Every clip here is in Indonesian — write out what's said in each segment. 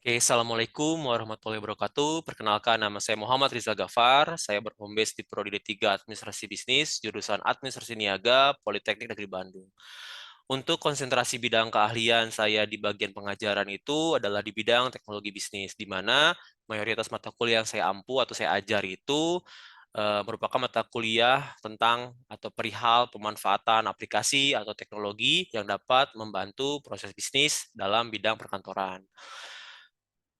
Oke, Assalamualaikum warahmatullahi wabarakatuh. Perkenalkan, nama saya Muhammad Rizal Ghaffar. Saya berhome base di Prodi D3 Administrasi Bisnis, jurusan Administrasi Niaga, Politeknik Negeri Bandung. Untuk konsentrasi bidang keahlian saya di bagian pengajaran itu adalah di bidang teknologi bisnis, di mana mayoritas mata kuliah yang saya ampu atau saya ajar itu merupakan mata kuliah tentang atau perihal pemanfaatan aplikasi atau teknologi yang dapat membantu proses bisnis dalam bidang perkantoran.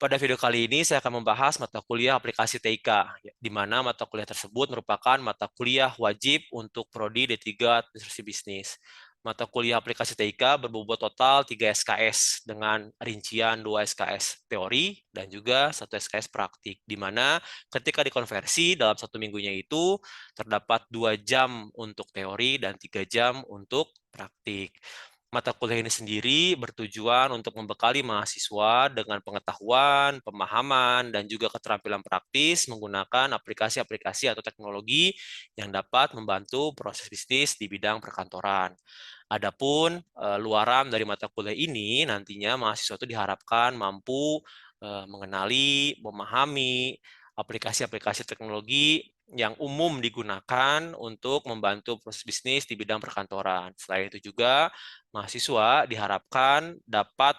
Pada video kali ini saya akan membahas mata kuliah aplikasi TIK, di mana mata kuliah tersebut merupakan mata kuliah wajib untuk Prodi D3 Administrasi Bisnis. Mata kuliah aplikasi TIK berbobot total 3 SKS dengan rincian 2 SKS teori dan juga 1 SKS praktik, di mana ketika dikonversi dalam 1 minggunya itu terdapat 2 jam untuk teori dan 3 jam untuk praktik. Mata kuliah ini sendiri bertujuan untuk membekali mahasiswa dengan pengetahuan, pemahaman, dan juga keterampilan praktis menggunakan aplikasi-aplikasi atau teknologi yang dapat membantu proses bisnis di bidang perkantoran. Adapun luaran dari mata kuliah ini nantinya mahasiswa itu diharapkan mampu mengenali, memahami aplikasi-aplikasi teknologi yang umum digunakan untuk membantu proses bisnis di bidang perkantoran. Selain itu juga mahasiswa diharapkan dapat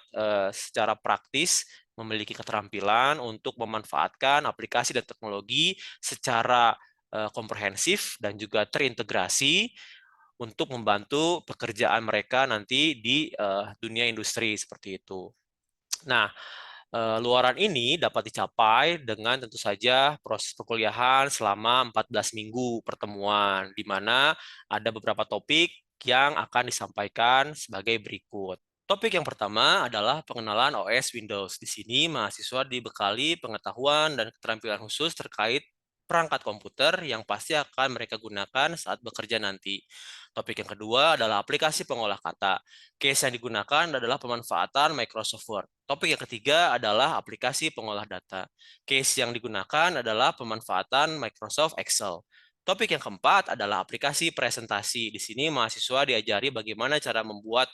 secara praktis memiliki keterampilan untuk memanfaatkan aplikasi dan teknologi secara komprehensif dan juga terintegrasi untuk membantu pekerjaan mereka nanti di dunia industri seperti itu. Nah, luaran ini dapat dicapai dengan tentu saja proses perkuliahan selama 14 minggu pertemuan, di mana ada beberapa topik yang akan disampaikan sebagai berikut. Topik yang pertama adalah pengenalan OS Windows. Di sini mahasiswa dibekali pengetahuan dan keterampilan khusus terkait perangkat komputer yang pasti akan mereka gunakan saat bekerja nanti. Topik yang kedua adalah aplikasi pengolah kata. Case yang digunakan adalah pemanfaatan Microsoft Word. Topik yang ketiga adalah aplikasi pengolah data. Case yang digunakan adalah pemanfaatan Microsoft Excel. Topik yang keempat adalah aplikasi presentasi. Di sini mahasiswa diajari bagaimana cara membuat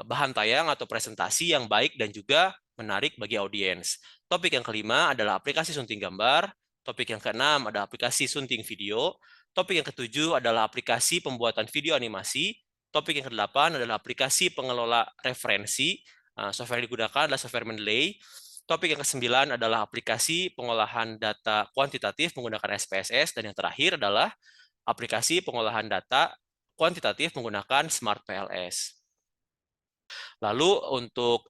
bahan tayang atau presentasi yang baik dan juga menarik bagi audiens. Topik yang kelima adalah aplikasi sunting gambar. Topik yang keenam adalah aplikasi sunting video. Topik yang ketujuh adalah aplikasi pembuatan video animasi. Topik yang kedelapan adalah aplikasi pengelola referensi. Software yang digunakan adalah software Mendeley. Topik yang kesembilan adalah aplikasi pengolahan data kuantitatif menggunakan SPSS. Dan yang terakhir adalah aplikasi pengolahan data kuantitatif menggunakan Smart PLS. Lalu untuk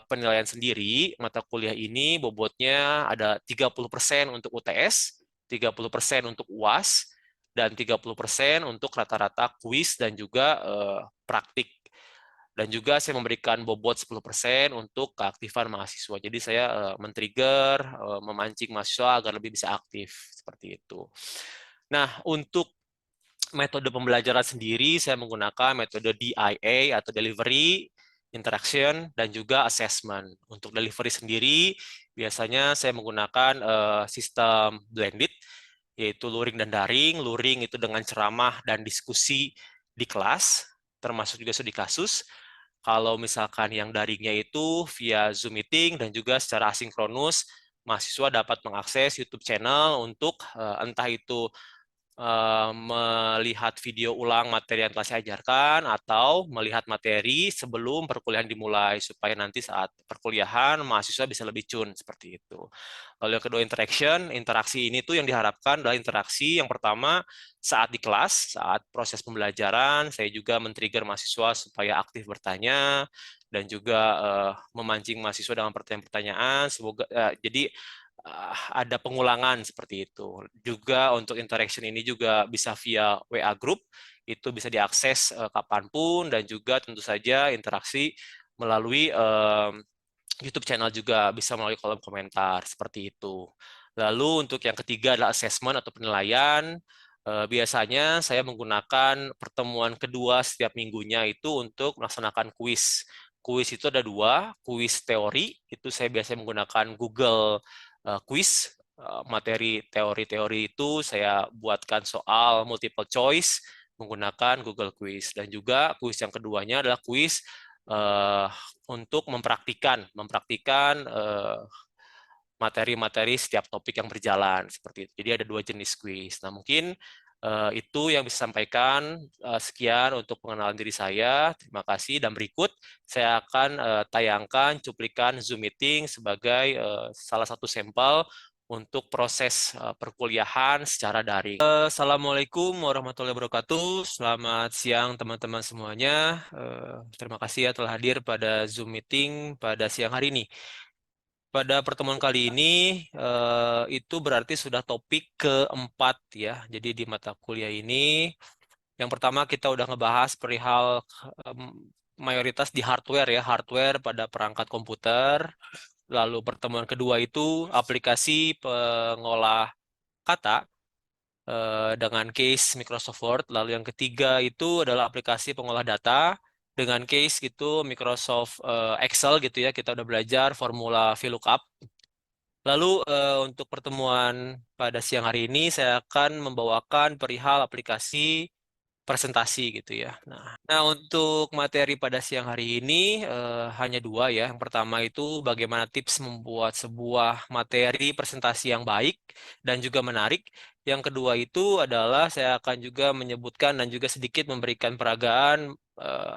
penilaian sendiri, mata kuliah ini bobotnya ada 30% untuk UTS, 30% untuk UAS, dan 30% untuk rata-rata kuis dan juga praktik. Dan juga saya memberikan bobot 10% untuk keaktifan mahasiswa. Jadi saya men-trigger, memancing mahasiswa agar lebih bisa aktif, seperti itu. Nah, untuk metode pembelajaran sendiri, saya menggunakan metode DIA atau Delivery, Interaction, dan juga Assessment. Untuk delivery sendiri, biasanya saya menggunakan sistem blended, yaitu luring dan daring. Luring itu dengan ceramah dan diskusi di kelas, termasuk juga studi kasus. Kalau misalkan yang daringnya itu via Zoom meeting dan juga secara asinkronus, mahasiswa dapat mengakses YouTube channel untuk entah itu melihat video ulang materi yang telah saya ajarkan atau melihat materi sebelum perkuliahan dimulai supaya nanti saat perkuliahan mahasiswa bisa lebih cun seperti itu. Lalu yang kedua interaksi ini tuh yang diharapkan adalah interaksi yang pertama saat di kelas, saat proses pembelajaran, saya juga men-trigger mahasiswa supaya aktif bertanya dan juga memancing mahasiswa dengan pertanyaan-pertanyaan. Semoga jadi ada pengulangan seperti itu. Juga untuk interaction ini juga bisa via WA group, itu bisa diakses kapanpun dan juga tentu saja interaksi melalui YouTube channel juga bisa melalui kolom komentar seperti itu. Lalu untuk yang ketiga adalah assessment atau penilaian. Biasanya saya menggunakan pertemuan kedua setiap minggunya itu untuk melaksanakan kuis. Kuis itu ada dua, kuis teori, itu saya biasanya menggunakan Google Quiz. Materi teori-teori itu saya buatkan soal multiple choice menggunakan Google Quiz. Dan juga kuis yang keduanya adalah kuis untuk mempraktikkan materi-materi setiap topik yang berjalan seperti itu. Jadi ada 2 jenis kuis. Nah, mungkin itu yang bisa sampaikan. Sekian untuk pengenalan diri saya. Terima kasih. Dan berikut saya akan tayangkan cuplikan Zoom meeting sebagai salah satu sampel untuk proses perkuliahan secara daring. Assalamualaikum warahmatullahi wabarakatuh. Selamat siang teman-teman semuanya. Terima kasih ya telah hadir pada Zoom meeting pada siang hari ini. Pada pertemuan kali ini itu berarti sudah topik keempat ya. Jadi di mata kuliah ini yang pertama kita udah ngebahas perihal mayoritas di hardware ya, hardware pada perangkat komputer. Lalu pertemuan kedua itu aplikasi pengolah kata dengan case Microsoft Word. Lalu yang ketiga itu adalah aplikasi pengolah data dengan case gitu Microsoft Excel gitu ya. Kita udah belajar formula VLOOKUP. Lalu untuk pertemuan pada siang hari ini saya akan membawakan perihal aplikasi presentasi gitu ya. Nah, untuk materi pada siang hari ini hanya 2 ya. Yang pertama itu bagaimana tips membuat sebuah materi presentasi yang baik dan juga menarik. Yang kedua itu adalah saya akan juga menyebutkan dan juga sedikit memberikan peragaan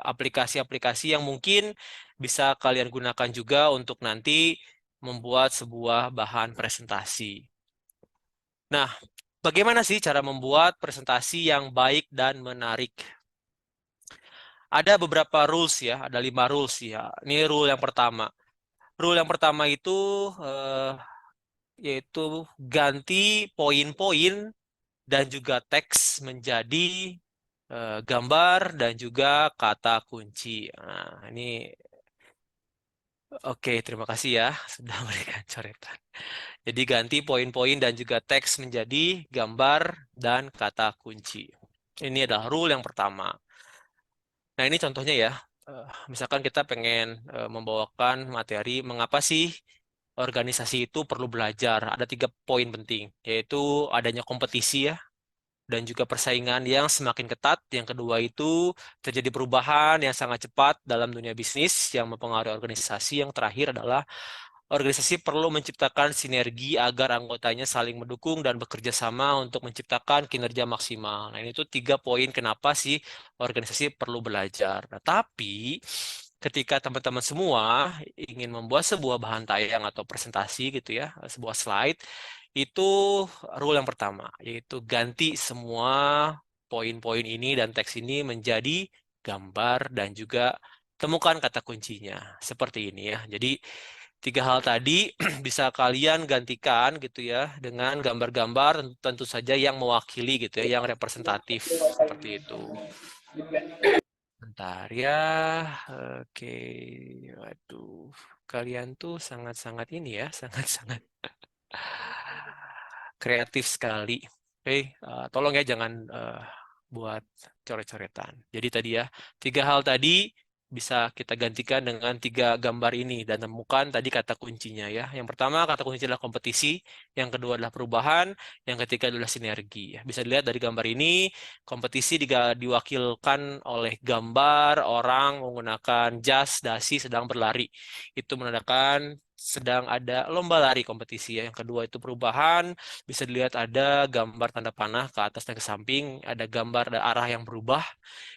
aplikasi-aplikasi yang mungkin bisa kalian gunakan juga untuk nanti membuat sebuah bahan presentasi. Nah, bagaimana sih cara membuat presentasi yang baik dan menarik? Ada beberapa rules ya, ada 5 rules ya. Ini rule yang pertama. Rule yang pertama itu yaitu ganti poin-poin dan juga teks menjadi gambar dan juga kata kunci. Nah, ini oke, terima kasih ya sudah memberikan coretan. Jadi ganti poin-poin dan juga teks menjadi gambar dan kata kunci. Ini adalah rule yang pertama. Nah, ini contohnya ya. Misalkan kita pengen membawakan materi mengapa sih organisasi itu perlu belajar. Ada 3 poin penting, yaitu adanya kompetisi ya, dan juga persaingan yang semakin ketat. Yang kedua itu terjadi perubahan yang sangat cepat dalam dunia bisnis yang mempengaruhi organisasi. Yang terakhir adalah organisasi perlu menciptakan sinergi agar anggotanya saling mendukung dan bekerja sama untuk menciptakan kinerja maksimal. Nah, ini tuh 3 poin kenapa sih organisasi perlu belajar. Nah, tapi ketika teman-teman semua ingin membuat sebuah bahan tayang atau presentasi gitu ya, sebuah slide, itu rule yang pertama, yaitu ganti semua poin-poin ini dan teks ini menjadi gambar dan juga temukan kata kuncinya. Seperti ini ya. Jadi 3 hal tadi bisa kalian gantikan gitu ya dengan gambar-gambar tentu saja yang mewakili gitu ya, yang representatif seperti itu. Bentar ya, oke, waduh, kalian tuh sangat-sangat ini ya, sangat-sangat kreatif sekali. Oke, tolong ya jangan buat coret-coretan. Jadi tadi ya, 3 hal tadi bisa kita gantikan dengan 3 gambar ini dan temukan tadi kata kuncinya ya. Yang pertama kata kunci adalah kompetisi, yang kedua adalah perubahan, yang ketiga adalah sinergi. Bisa dilihat dari gambar ini, kompetisi diwakilkan oleh gambar orang menggunakan jas, dasi sedang berlari. Itu menandakan sedang ada lomba lari kompetisi ya. Yang kedua itu perubahan, bisa dilihat ada gambar tanda panah ke atas dan ke samping, ada gambar ada arah yang berubah.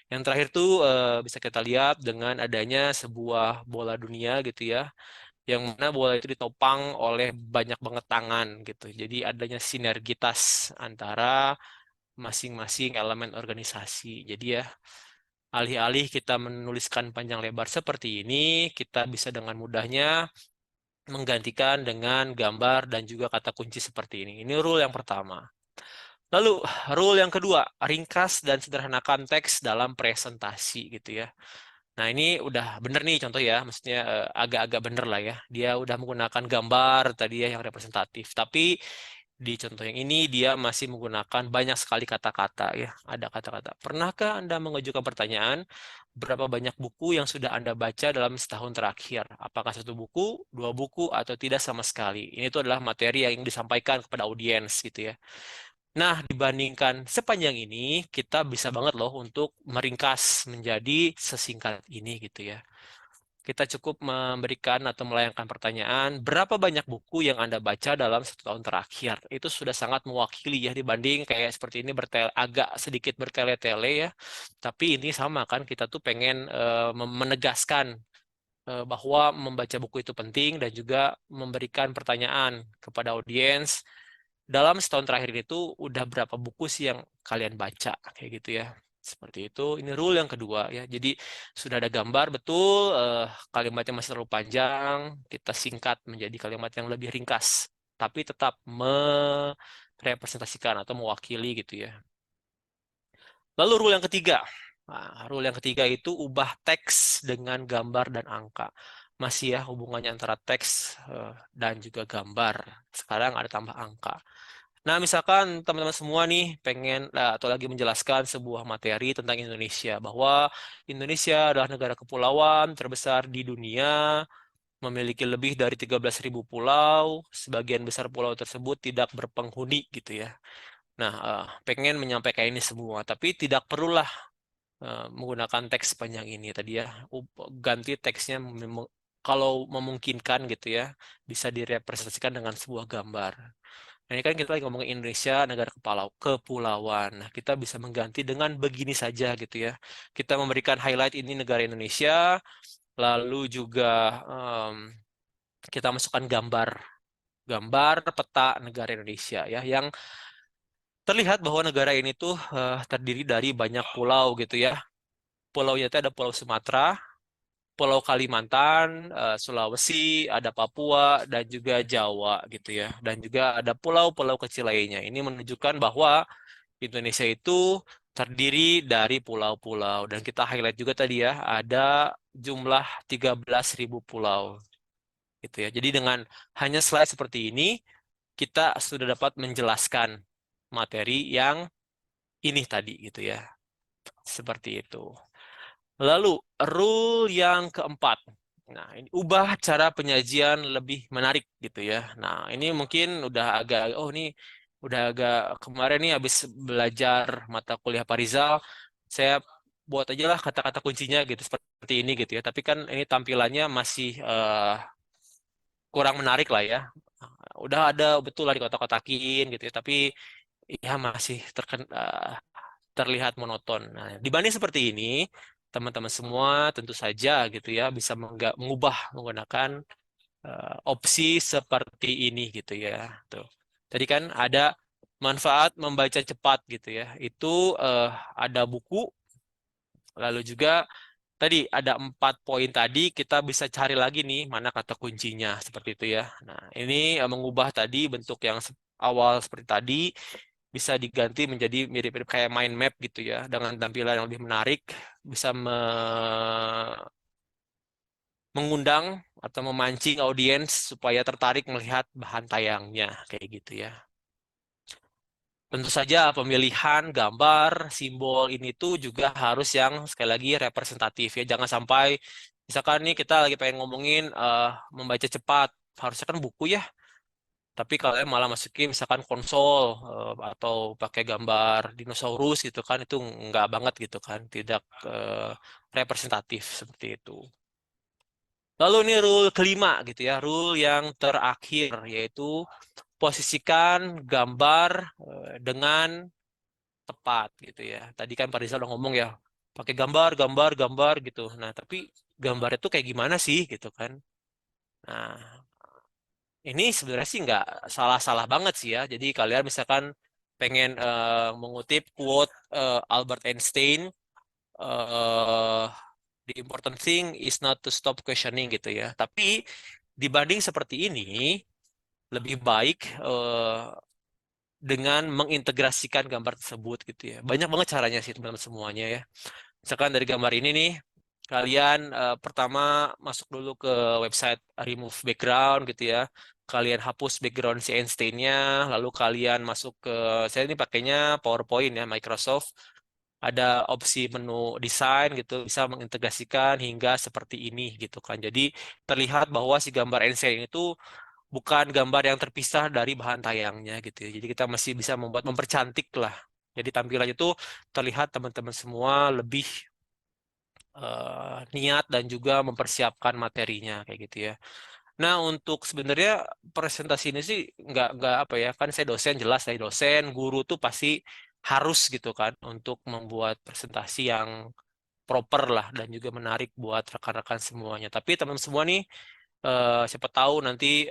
Yang terakhir tuh bisa kita lihat dengan adanya sebuah bola dunia gitu ya, yang mana bola itu ditopang oleh banyak banget tangan gitu. Jadi adanya sinergitas antara masing-masing elemen organisasi. Jadi ya, alih-alih kita menuliskan panjang lebar seperti ini, kita bisa dengan mudahnya menggantikan dengan gambar dan juga kata kunci seperti ini. Ini rule yang pertama. Lalu, rule yang kedua, ringkas dan sederhanakan teks dalam presentasi gitu ya. Nah, ini udah bener nih contoh ya, maksudnya agak-agak bener lah ya. Dia udah menggunakan gambar tadi ya yang representatif. Tapi di contoh yang ini dia masih menggunakan banyak sekali kata-kata ya. Ada kata-kata. Pernahkah Anda mengajukan pertanyaan berapa banyak buku yang sudah Anda baca dalam setahun terakhir? Apakah 1 buku, 2 buku, atau tidak sama sekali? Ini tuh adalah materi yang disampaikan kepada audiens gitu ya. Nah, dibandingkan sepanjang ini, kita bisa banget loh untuk meringkas menjadi sesingkat ini gitu ya. kita cukup memberikan atau melayangkan pertanyaan, berapa banyak buku yang Anda baca dalam 1 tahun terakhir? Itu sudah sangat mewakili ya dibanding kayak seperti ini agak sedikit bertele-tele ya. Tapi ini sama kan, kita tuh pengen menegaskan bahwa membaca buku itu penting dan juga memberikan pertanyaan kepada audiens dalam 1 tahun terakhir itu udah berapa buku sih yang kalian baca kayak gitu ya. Seperti itu. Ini rule yang kedua ya. Jadi sudah ada gambar betul, kalimatnya masih terlalu panjang, kita singkat menjadi kalimat yang lebih ringkas, tapi tetap merepresentasikan atau mewakili gitu ya. Lalu rule yang ketiga. Nah, rule yang ketiga itu ubah teks dengan gambar dan angka. Masih ya hubungannya antara teks dan juga gambar. Sekarang ada tambah angka. Nah, misalkan teman-teman semua nih pengen atau lagi menjelaskan sebuah materi tentang Indonesia, bahwa Indonesia adalah negara kepulauan terbesar di dunia, memiliki lebih dari 13.000 pulau, sebagian besar pulau tersebut tidak berpenghuni gitu ya. Nah, pengen menyampaikan ini semua, tapi tidak perlulah menggunakan teks sepanjang ini tadi ya. Ganti teksnya kalau memungkinkan gitu ya, bisa direpresentasikan dengan sebuah gambar. Nah, ini kan kita lagi ngomongin Indonesia, negara kepulauan. Nah, kita bisa mengganti dengan begini saja gitu ya. Kita memberikan highlight ini negara Indonesia, lalu juga em, kita masukkan gambar peta negara Indonesia ya, yang terlihat bahwa negara ini tuh terdiri dari banyak pulau gitu ya. Pulaunya itu ada Pulau Sumatera, Pulau Kalimantan, Sulawesi, ada Papua, dan juga Jawa gitu ya. Dan juga ada pulau-pulau kecil lainnya. Ini menunjukkan bahwa Indonesia itu terdiri dari pulau-pulau. Dan kita highlight juga tadi ya, ada jumlah 13.000 pulau gitu ya. Jadi dengan hanya slide seperti ini, kita sudah dapat menjelaskan materi yang ini tadi gitu ya. Seperti itu. Lalu, rule yang keempat. Nah, ini ubah cara penyajian lebih menarik gitu ya. Nah, ini mungkin udah agak, oh ini udah agak kemarin nih habis belajar mata kuliah Pak Rizal, saya buat aja lah kata-kata kuncinya gitu seperti ini gitu ya. Tapi kan ini tampilannya masih kurang menarik lah ya. Udah ada betul lah dikotak-kotakin gitu ya, tapi ya masih terlihat monoton. Nah, dibanding seperti ini, teman-teman semua tentu saja gitu ya bisa mengubah menggunakan opsi seperti ini gitu ya. Tuh. Tadi kan ada manfaat membaca cepat gitu ya. Itu ada buku, lalu juga tadi ada 4 poin tadi kita bisa cari lagi nih mana kata kuncinya seperti itu ya. Nah, ini mengubah tadi bentuk yang awal seperti tadi bisa diganti menjadi mirip-mirip kayak mind map gitu ya, dengan tampilan yang lebih menarik, bisa mengundang atau memancing audiens supaya tertarik melihat bahan tayangnya kayak gitu ya. Tentu saja pemilihan gambar, simbol ini tuh juga harus yang sekali lagi representatif ya. Jangan sampai misalkan nih kita lagi pengen ngomongin membaca cepat, harusnya kan buku ya. Tapi kalian malah masukin misalkan konsol atau pakai gambar dinosaurus gitu kan, itu nggak banget gitu kan, tidak representatif seperti itu. Lalu ini rule kelima gitu ya, rule yang terakhir yaitu posisikan gambar dengan tepat gitu ya. Tadi kan Pak Rizal udah ngomong ya, pakai gambar, gambar, gambar gitu. Nah, tapi gambar itu kayak gimana sih gitu kan? Nah, ini sebenarnya sih nggak salah-salah banget sih ya. Jadi kalian misalkan pengen mengutip quote Albert Einstein, eh the important thing is not to stop questioning gitu ya. Tapi dibanding seperti ini, lebih baik dengan mengintegrasikan gambar tersebut gitu ya. Banyak banget caranya sih teman-teman semuanya ya. Misalkan dari gambar ini nih, kalian pertama masuk dulu ke website remove background gitu ya. Kalian hapus background si Einstein-nya, lalu kalian masuk ke, saya ini pakainya PowerPoint ya, Microsoft. Ada opsi menu desain gitu, bisa mengintegrasikan hingga seperti ini gitu kan. Jadi terlihat bahwa si gambar Einstein itu bukan gambar yang terpisah dari bahan tayangnya gitu ya. Jadi kita masih bisa mempercantik lah. Jadi tampilannya itu terlihat teman-teman semua lebih niat dan juga mempersiapkan materinya kayak gitu ya. Nah, untuk sebenarnya presentasi ini sih nggak apa ya, kan saya dosen, jelas dari dosen, guru tuh pasti harus gitu kan untuk membuat presentasi yang proper lah dan juga menarik buat rekan-rekan semuanya. Tapi teman semua nih, siapa tahu nanti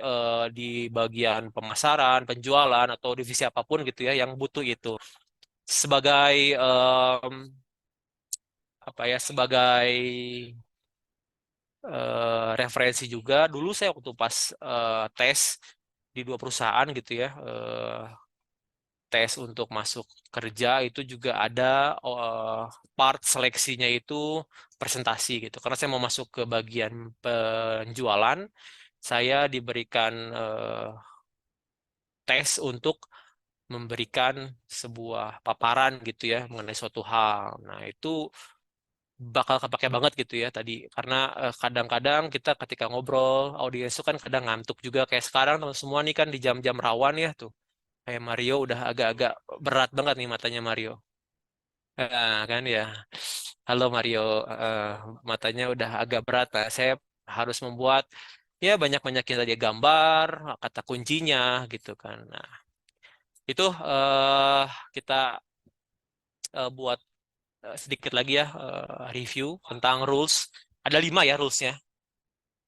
di bagian pemasaran, penjualan atau divisi apapun gitu ya yang butuh itu sebagai apa ya, sebagai referensi juga. Dulu saya waktu pas tes di 2 perusahaan gitu ya, tes untuk masuk kerja itu juga ada part seleksinya itu presentasi gitu. Karena saya mau masuk ke bagian penjualan, saya diberikan tes untuk memberikan sebuah paparan gitu ya mengenai suatu hal. Nah, itu bakal kepake banget gitu ya tadi, karena kadang-kadang kita ketika ngobrol audiens itu kan kadang ngantuk juga, kayak sekarang teman semua nih kan di jam-jam rawan ya tuh, kayak Mario udah agak-agak berat banget nih matanya Mario. Kan ya, halo Mario, eh, matanya udah agak berat. Nah, saya harus membuat ya banyak-banyakin tadi gambar, kata kuncinya gitu kan. Nah, itu kita buat sedikit lagi ya, review tentang rules. Ada 5 ya rulesnya.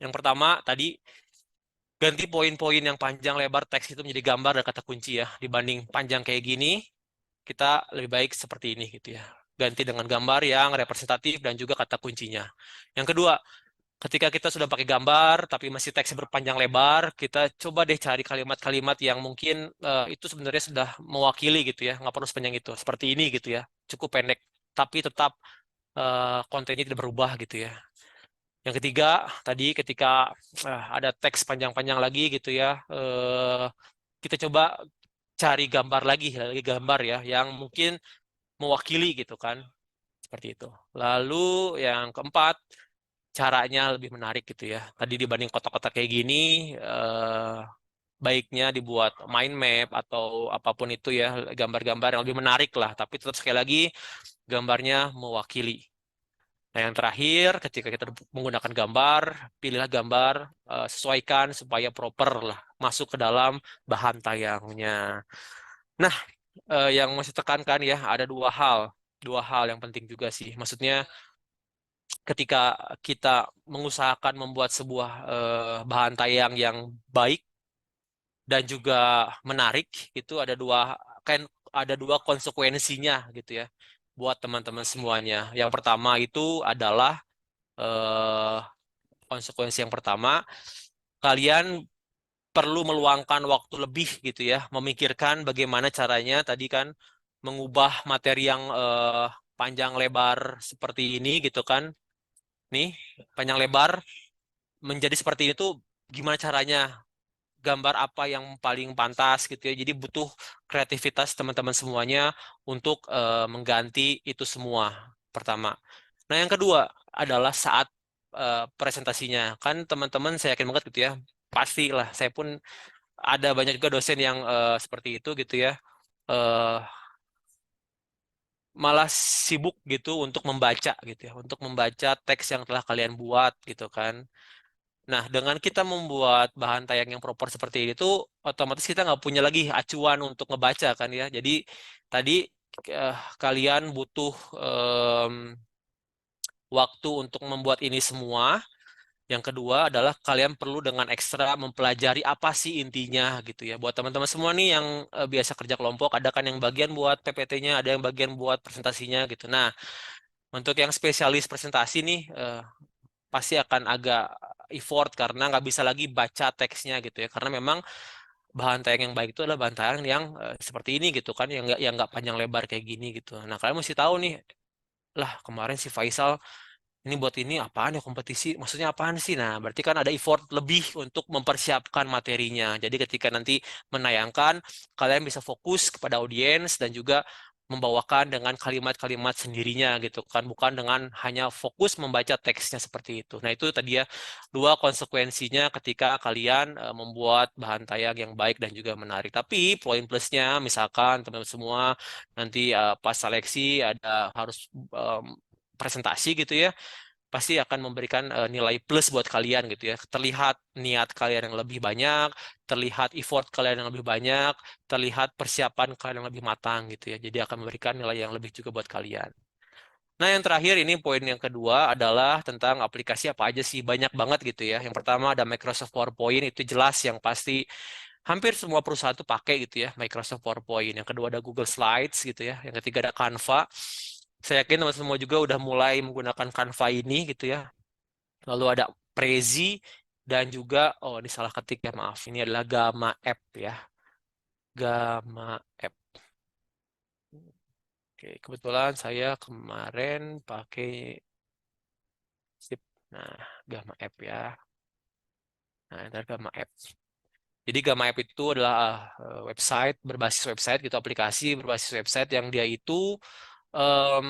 Yang pertama tadi, ganti poin-poin yang panjang lebar teks itu menjadi gambar dan kata kunci ya. Dibanding panjang kayak gini, kita lebih baik seperti ini gitu ya. Ganti dengan gambar yang representatif dan juga kata kuncinya. Yang kedua, ketika kita sudah pakai gambar tapi masih teksnya berpanjang lebar, kita coba deh cari kalimat-kalimat yang mungkin itu sebenarnya sudah mewakili gitu ya. Nggak perlu sepanjang itu. Seperti ini gitu ya. Cukup pendek tapi tetap kontennya tidak berubah gitu ya. Yang ketiga, tadi ketika ada teks panjang-panjang lagi gitu ya, kita coba cari gambar lagi gambar ya, yang mungkin mewakili gitu kan, seperti itu. Lalu yang keempat, caranya lebih menarik gitu ya. Tadi dibanding kotak-kotak kayak gini, baiknya dibuat mind map atau apapun itu ya, gambar-gambar yang lebih menarik lah. Tapi tetap sekali lagi, gambarnya mewakili. Nah, yang terakhir, ketika kita menggunakan gambar, pilihlah gambar, sesuaikan supaya proper lah, masuk ke dalam bahan tayangnya. Nah, yang masih tekankan ya, ada dua hal yang penting juga sih. Maksudnya, ketika kita mengusahakan membuat sebuah bahan tayang yang baik dan juga menarik, itu ada dua konsekuensinya gitu ya, buat teman-teman semuanya. Yang pertama itu adalah eh, konsekuensi yang pertama, kalian perlu meluangkan waktu lebih gitu ya, memikirkan bagaimana caranya tadi kan mengubah materi yang panjang lebar seperti ini gitu kan. Nih, panjang lebar menjadi seperti ini tuh gimana caranya? Gambar apa yang paling pantas gitu ya. Jadi butuh kreativitas teman-teman semuanya untuk mengganti itu semua. Pertama. Nah, yang kedua adalah saat presentasinya. Kan teman-teman saya yakin banget gitu ya. Pastilah, saya pun ada banyak juga dosen yang seperti itu gitu ya. eh Malah sibuk gitu untuk membaca gitu ya, untuk membaca teks yang telah kalian buat gitu kan. Nah, dengan kita membuat bahan tayang yang proper seperti ini tuh, otomatis kita nggak punya lagi acuan untuk ngebaca kan ya. Jadi tadi kalian butuh waktu untuk membuat ini semua. Yang kedua adalah kalian perlu dengan ekstra mempelajari apa sih intinya gitu ya. Buat teman-teman semua nih yang biasa kerja kelompok, ada kan yang bagian buat PPT-nya, ada yang bagian buat presentasinya gitu. Nah, untuk yang spesialis presentasi nih, pasti akan agak effort karena nggak bisa lagi baca teksnya gitu ya. Karena memang bahan tayang yang baik itu adalah bahan tayang yang seperti ini gitu kan, yang nggak panjang lebar kayak gini gitu. Nah, kalian mesti tahu nih, lah kemarin si Faisal ini buat ini apaan ya kompetisi, maksudnya apaan sih? Nah, berarti kan ada effort lebih untuk mempersiapkan materinya. Jadi ketika nanti menayangkan, kalian bisa fokus kepada audiens dan juga membawakan dengan kalimat-kalimat sendirinya gitu kan, bukan dengan hanya fokus membaca teksnya seperti itu. Nah, itu tadi ya dua konsekuensinya ketika kalian membuat bahan tayang yang baik dan juga menarik. Tapi poin plusnya misalkan teman-teman semua nanti pas seleksi ada harus presentasi gitu ya. pasti akan memberikan nilai plus buat kalian gitu ya. Terlihat niat kalian yang lebih banyak, terlihat effort kalian yang lebih banyak, terlihat persiapan kalian yang lebih matang gitu ya. Jadi akan memberikan nilai yang lebih juga buat kalian. Nah, yang terakhir ini poin yang kedua adalah tentang aplikasi apa aja sih. Banyak banget gitu ya. Yang pertama ada Microsoft PowerPoint, itu jelas yang pasti hampir semua perusahaan tuh pakai gitu ya, Microsoft PowerPoint. Yang kedua ada Google Slides gitu ya. Yang ketiga ada Canva. Saya yakin teman semua juga udah mulai menggunakan Canva ini gitu ya. Lalu ada Prezi dan juga, oh ini salah ketik ya, maaf. Ini adalah Gamma App ya. Gamma App. Oke, kebetulan saya kemarin pakai Sip. Nah, Gamma App ya. Nah, ini adalah Gamma App. Jadi Gamma App itu adalah website, berbasis website gitu, aplikasi berbasis website yang dia itu em,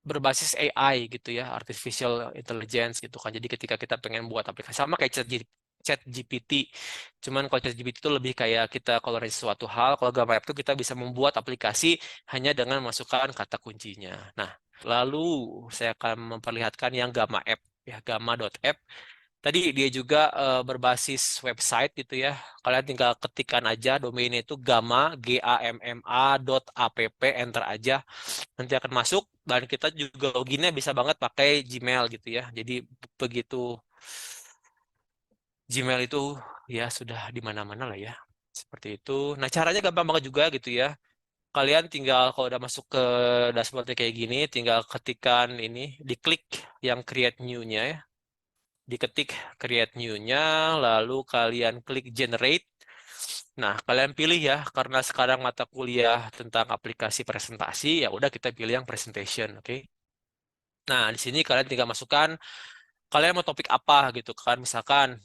berbasis AI gitu ya, artificial intelligence gitu kan. Jadi ketika kita pengen buat aplikasi sama kayak chat GPT, cuman kalau chat GPT itu lebih kayak kita kalau dari suatu hal, kalau Gamma App itu kita bisa membuat aplikasi hanya dengan masukkan kata kuncinya. Nah, lalu saya akan memperlihatkan yang Gamma App ya, gamma.app. Tadi dia juga berbasis website gitu ya. Kalian tinggal ketikkan aja domainnya itu gamma.app, enter aja. Nanti akan masuk dan kita juga loginnya bisa banget pakai Gmail gitu ya. Jadi begitu Gmail itu ya sudah di mana-mana lah ya. Seperti itu. Nah, caranya gampang banget juga gitu ya. Kalian tinggal kalau udah masuk ke dashboardnya kayak gini, tinggal ketikkan ini, diklik yang create new-nya ya. Diketik create new-nya, lalu kalian klik generate. Nah, kalian pilih ya, karena sekarang mata kuliah tentang aplikasi presentasi, ya udah kita pilih yang presentation, oke? Nah, di sini kalian tinggal masukkan kalian mau topik apa gitu kan, misalkan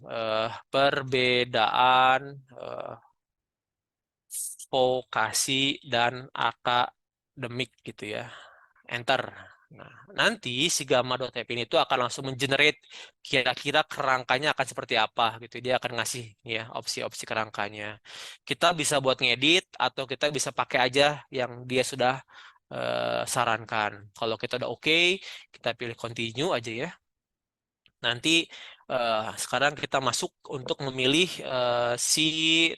perbedaan eh, vokasi dan akademik gitu ya. Enter. Nah, nanti si gamma.app ini tuh akan langsung mengenerate kira-kira kerangkanya akan seperti apa gitu. Dia akan ngasih ya opsi-opsi kerangkanya. Kita bisa buat ngedit atau kita bisa pakai aja yang dia sudah sarankan. Kalau kita udah oke, kita pilih continue aja ya. Nanti sekarang kita masuk untuk memilih si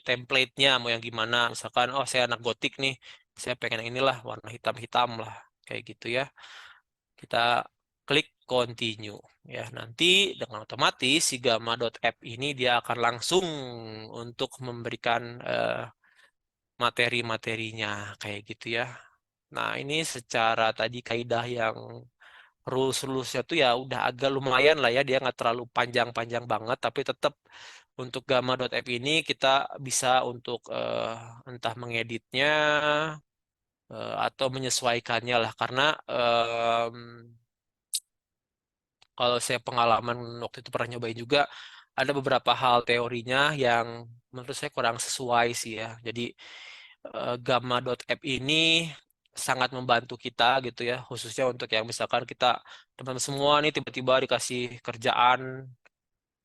template-nya mau yang gimana. Misalkan, oh saya anak gotik nih, saya pengen yang inilah warna hitam-hitam lah, kayak gitu ya. Kita klik continue. Ya, nanti dengan otomatis si gamma.app ini dia akan langsung untuk memberikan materi-materinya kayak gitu ya. Nah, ini secara tadi kaidah yang rules-rulesnya tuh ya udah agak lumayan lah ya, dia nggak terlalu panjang-panjang banget, tapi tetap untuk gamma.app ini kita bisa untuk entah mengeditnya atau menyesuaikannya lah, karena kalau saya pengalaman waktu itu pernah nyobain juga, ada beberapa hal teorinya yang menurut saya kurang sesuai sih ya. Jadi gamma.app ini sangat membantu kita gitu ya, khususnya untuk yang misalkan kita teman-teman semua nih tiba-tiba dikasih kerjaan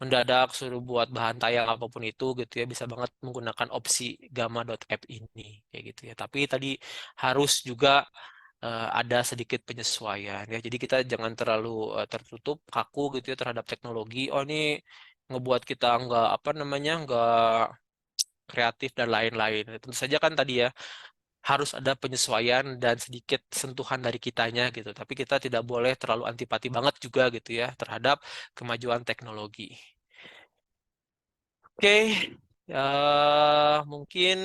mendadak suruh buat bahan tayang apapun itu gitu ya, bisa banget menggunakan opsi gamma.app ini kayak gitu ya. Tapi tadi harus juga ada sedikit penyesuaian ya. Jadi kita jangan terlalu tertutup kaku gitu ya terhadap teknologi. Oh ini ngebuat kita nggak apa namanya nggak kreatif dan lain-lain. Tentu saja kan tadi ya harus ada penyesuaian dan sedikit sentuhan dari kitanya gitu. Tapi kita tidak boleh terlalu antipati banget juga gitu ya terhadap kemajuan teknologi. Oke, mungkin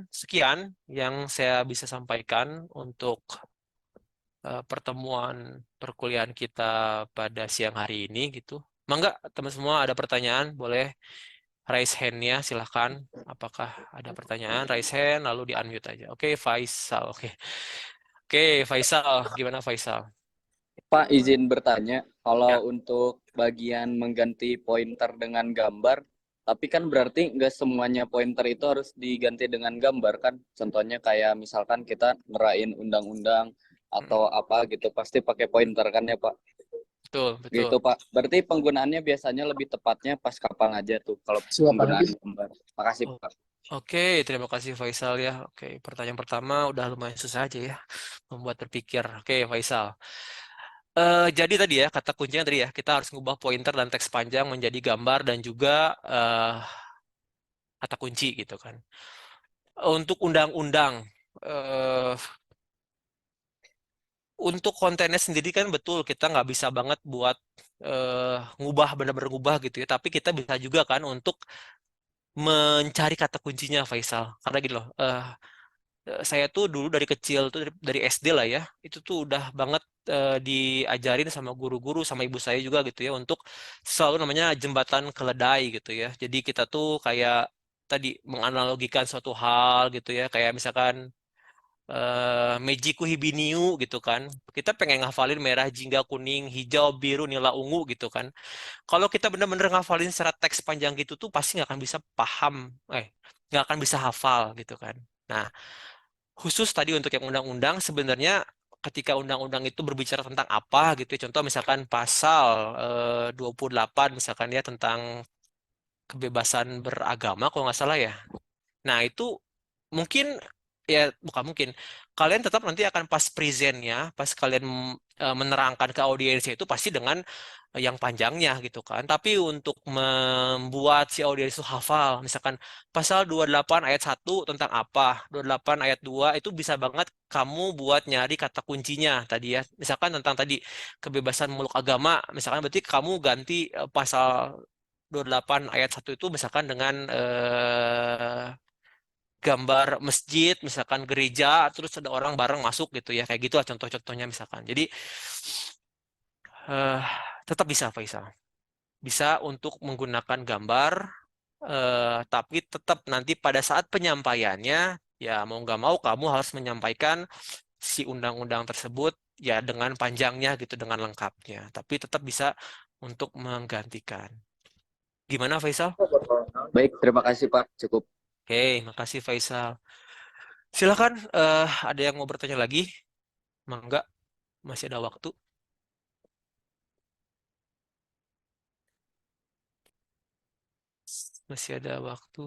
sekian yang saya bisa sampaikan untuk pertemuan perkuliahan kita pada siang hari ini gitu. Mangga, teman semua ada pertanyaan, boleh raise hand-nya, silahkan. Apakah ada pertanyaan? Raise hand, lalu di-unmute aja. Oke, Faisal. Oke, Faisal. Gimana Faisal? Pak, izin bertanya, kalau Ya. untuk bagian mengganti pointer dengan gambar, tapi kan berarti nggak semuanya pointer itu harus diganti dengan gambar kan? Contohnya kayak misalkan kita ngerain undang-undang Mm, atau apa gitu, pasti pakai pointer kan ya Pak? betul, betul. Gitu Pak. Berarti penggunaannya biasanya lebih tepatnya pas kapan aja tuh kalau penggunaan gambar. Makasih Oh, Pak. oke, terima kasih Faisal ya. Oke, pertanyaan pertama udah lumayan susah aja ya membuat berpikir. Oke, Faisal. Jadi tadi ya, kata kuncinya tadi ya, kita harus ngubah pointer dan teks panjang menjadi gambar dan juga kata kunci gitu kan. Untuk undang-undang, eh, untuk kontennya sendiri kan betul kita nggak bisa banget buat ngubah benar-benar ngubah gitu ya. Tapi kita bisa juga kan untuk mencari kata kuncinya, Faisal. Karena gini loh, saya tuh dulu dari kecil tuh dari SD lah ya, itu tuh udah banget diajarin sama guru-guru sama ibu saya juga gitu ya untuk selalu namanya jembatan keledai gitu ya. Jadi kita tuh kayak tadi menganalogikan suatu hal gitu ya, kayak misalkan Mejiku Hibiniu gitu kan. Kita pengen ngafalin merah, jingga, kuning, hijau, biru, nila, ungu gitu kan. Kalau kita bener-bener ngafalin secara teks panjang gitu tuh pasti nggak akan bisa paham, nggak akan bisa hafal gitu kan. Nah, khusus tadi untuk yang undang-undang sebenarnya ketika undang-undang itu berbicara tentang apa gitu ya. Contoh misalkan pasal 28 misalkan ya tentang kebebasan beragama kalau nggak salah ya. Nah, itu mungkin ya bukan mungkin. Kalian tetap nanti akan pas presentnya, pas kalian menerangkan ke audiensnya itu pasti dengan yang panjangnya gitu kan. Tapi untuk membuat si audiens itu hafal, misalkan pasal 28 ayat 1 tentang apa, 28 ayat 2 itu bisa banget kamu buat nyari kata kuncinya tadi ya. Misalkan tentang tadi kebebasan meluk agama, misalkan berarti kamu ganti pasal 28 ayat 1 itu misalkan dengan gambar masjid, misalkan gereja, terus ada orang bareng masuk gitu ya, kayak gitu lah contoh-contohnya misalkan. Jadi eh, tetap bisa Faisal, bisa untuk menggunakan gambar, tapi tetap nanti pada saat penyampaiannya, ya mau nggak mau kamu harus menyampaikan si undang-undang tersebut ya dengan panjangnya gitu, dengan lengkapnya. Tapi tetap bisa untuk menggantikan. Gimana Faisal? Baik, terima kasih Pak. Cukup. Oke, makasih Faisal. Silakan, ada yang mau bertanya lagi? Mangga, masih ada waktu. Masih ada waktu.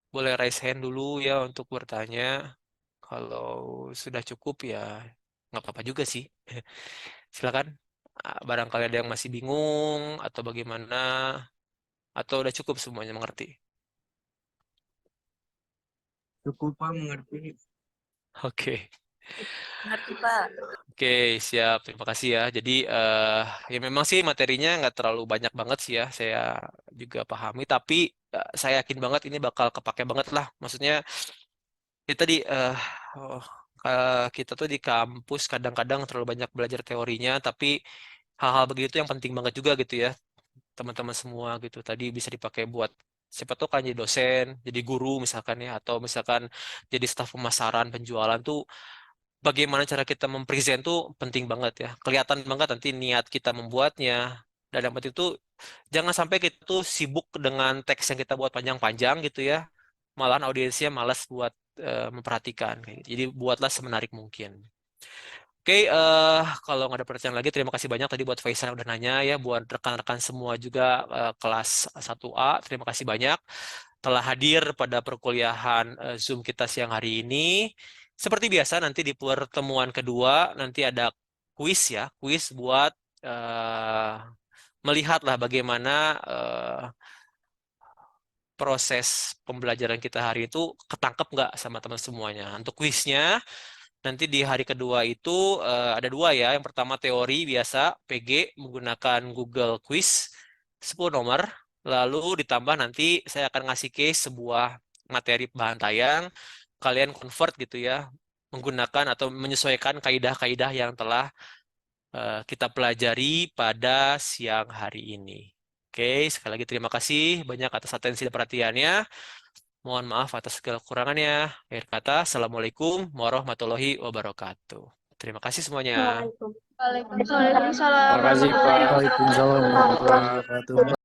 Boleh raise hand dulu ya untuk bertanya. Kalau sudah cukup ya nggak apa-apa juga sih. Silakan. Barangkali ada yang masih bingung atau bagaimana. Atau udah cukup semuanya mengerti. Cukup Pak mengerti. Oke. Mengerti Pak. Oke, siap. Terima kasih ya. Jadi ya memang sih materinya nggak terlalu banyak banget sih ya. Saya juga pahami. Tapi saya yakin banget ini bakal kepake banget lah. Maksudnya ya tadi oh, kita tuh di kampus kadang-kadang terlalu banyak belajar teorinya, tapi hal-hal begitu yang penting banget juga gitu ya, teman-teman semua gitu. Tadi bisa dipakai buat siapa tuh kan jadi dosen, jadi guru misalkan ya, atau misalkan jadi staf pemasaran, penjualan tuh bagaimana cara kita mempresent tuh penting banget ya. Kelihatan banget nanti niat kita membuatnya. Dan yang penting tuh jangan sampai kita tuh sibuk dengan teks yang kita buat panjang-panjang gitu ya. Malahan audiensnya malas buat memperhatikan. Kayak gitu. Jadi buatlah semenarik mungkin. Oke, kalau nggak ada pertanyaan lagi, terima kasih banyak tadi buat Faisal yang udah nanya ya, buat rekan-rekan semua juga kelas 1A, terima kasih banyak telah hadir pada perkuliahan Zoom kita siang hari ini. Seperti biasa, nanti di pertemuan kedua, nanti ada kuis ya, kuis buat melihatlah bagaimana proses pembelajaran kita hari itu ketangkep nggak sama teman semuanya. Untuk kuisnya, nanti di hari kedua itu ada dua ya. Yang pertama teori biasa, PG, menggunakan Google Quiz, 10 nomor. Lalu ditambah nanti saya akan ngasih case sebuah materi bahan tayang. Kalian convert gitu ya, menggunakan atau menyesuaikan kaidah-kaidah yang telah kita pelajari pada siang hari ini. Oke, sekali lagi terima kasih banyak atas atensi dan perhatiannya. Mohon maaf atas segala kekurangannya. Akhir kata, Assalamualaikum warahmatullahi wabarakatuh. Terima kasih semuanya. Waalaikumsalam Terima kasih warahmatullahi Pak. wabarakatuh. Waalaikumsalam warahmatullahi wabarakatuh.